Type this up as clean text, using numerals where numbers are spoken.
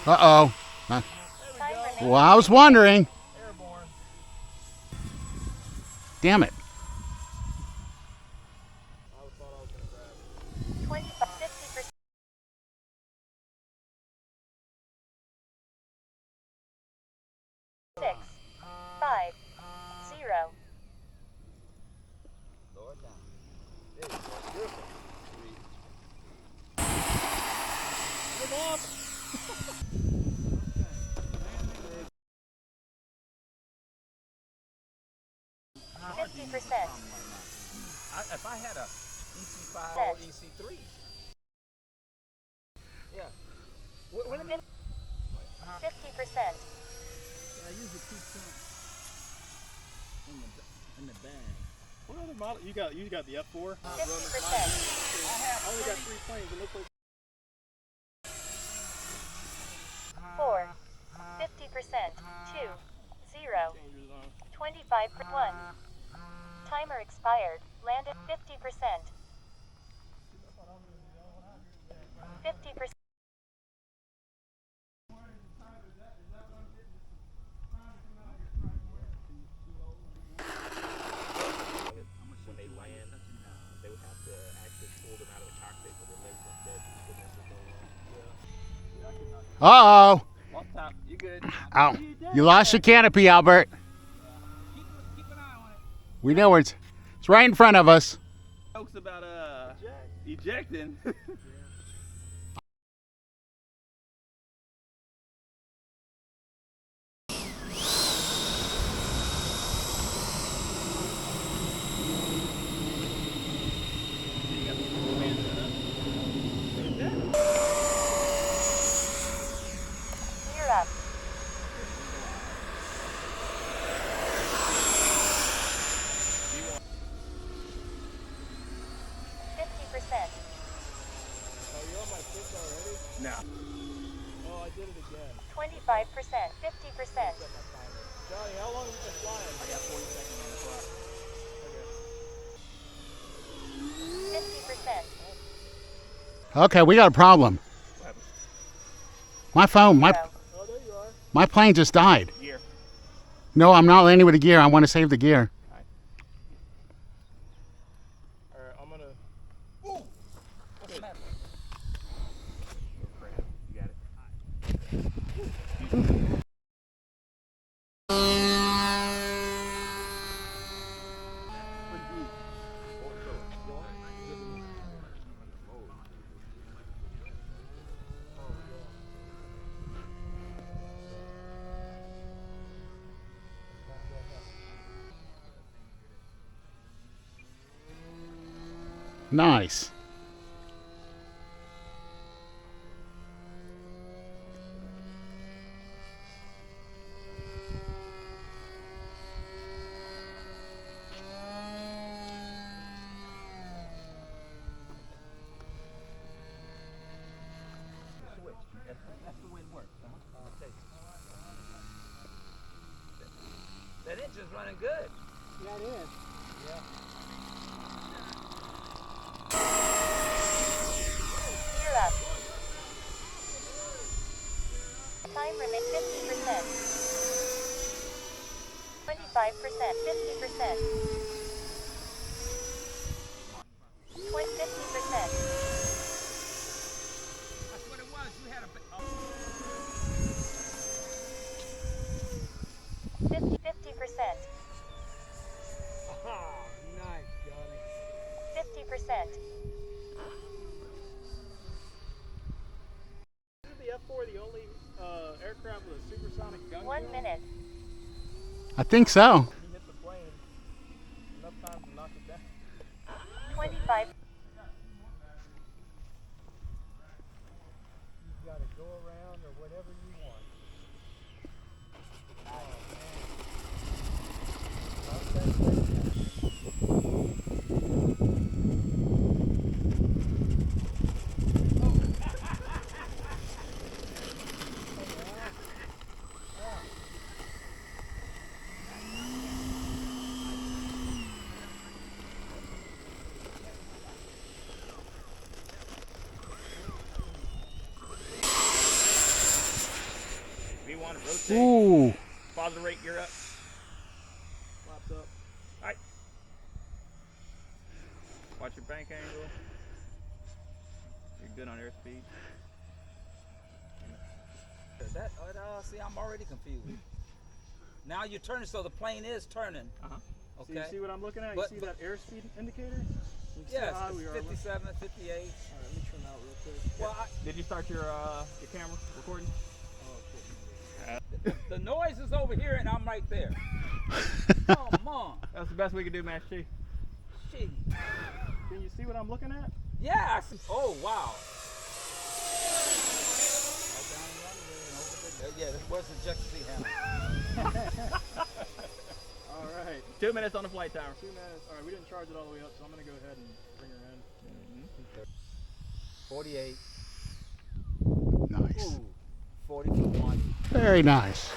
Uh-oh. Well, I was wondering. Airborne. Damn it. I thought I was going to grab it. 25, 50%. 6, 5, 0. Lower down. There you go. Beautiful. 3. Come on. 50%. If I had a EC5 or EC3. Yeah. What a minute. 50%. I usually keep some in the bag. What other model? You got the F4? 50%. I only got 3 planes. It looks like 4, 50%, 2, 0, 25, 1. Timer expired, landed 50%. 50%. when they land, they would have to actually pull them out of the cockpit because their legs weren't dead. Uh-oh. Off top, you good? Ow. You lost your canopy, Albert. Keep an eye on it. We know where it's right in front of us. Jokes about ejecting. Gear up. 50%. Oh, you're on my Fritz already? No. Oh, I did it again. 25%, 50%. Johnny, how long have you been flying? I got 40 seconds on the clock. Okay. 50%. Okay, we got a problem. My phone, Oh, there you are. my plane just died. Gear. No, I'm not landing with a gear. I want to save the gear. Alright, I'm gonna. Ooh! What's the matter? You got it. Nice. That's the way it works. That engine's running good. Yeah, it is. Yeah. Gear up. Time remains 50%. 25%, 50%. 50%. That's what it was. You had a. 50%. Oh, nice, Johnny. 50%. Isn't the F4 the only aircraft with a supersonic gun? 1 minute. I think so. He hit the plane enough time to knock it down. 25. You gotta go around or whatever you want. stay. Ooh. Positive rate, gear up. Flaps up. Alright. Watch your bank angle. You're good on airspeed. See, I'm already confused. Now you're turning, so the plane is turning. Uh-huh. Okay. So you see what I'm looking at? But- you see that airspeed indicator? You can see Yes, how high it's we are. 57, 58. Alright, let me trim out real quick. Well, Did you start your camera recording? the noise is over here and I'm right there. Come on. That's the best we can do, Master Chief. Gee. Can you see what I'm looking at? Yeah. Oh, wow. Yeah, where's the ejector seat handle? Alright. 2 minutes on the flight timer. 2 minutes. Alright, we didn't charge it all the way up, so I'm going to go ahead and bring her in. 48. Nice. Ooh. 40 for 1. Very nice.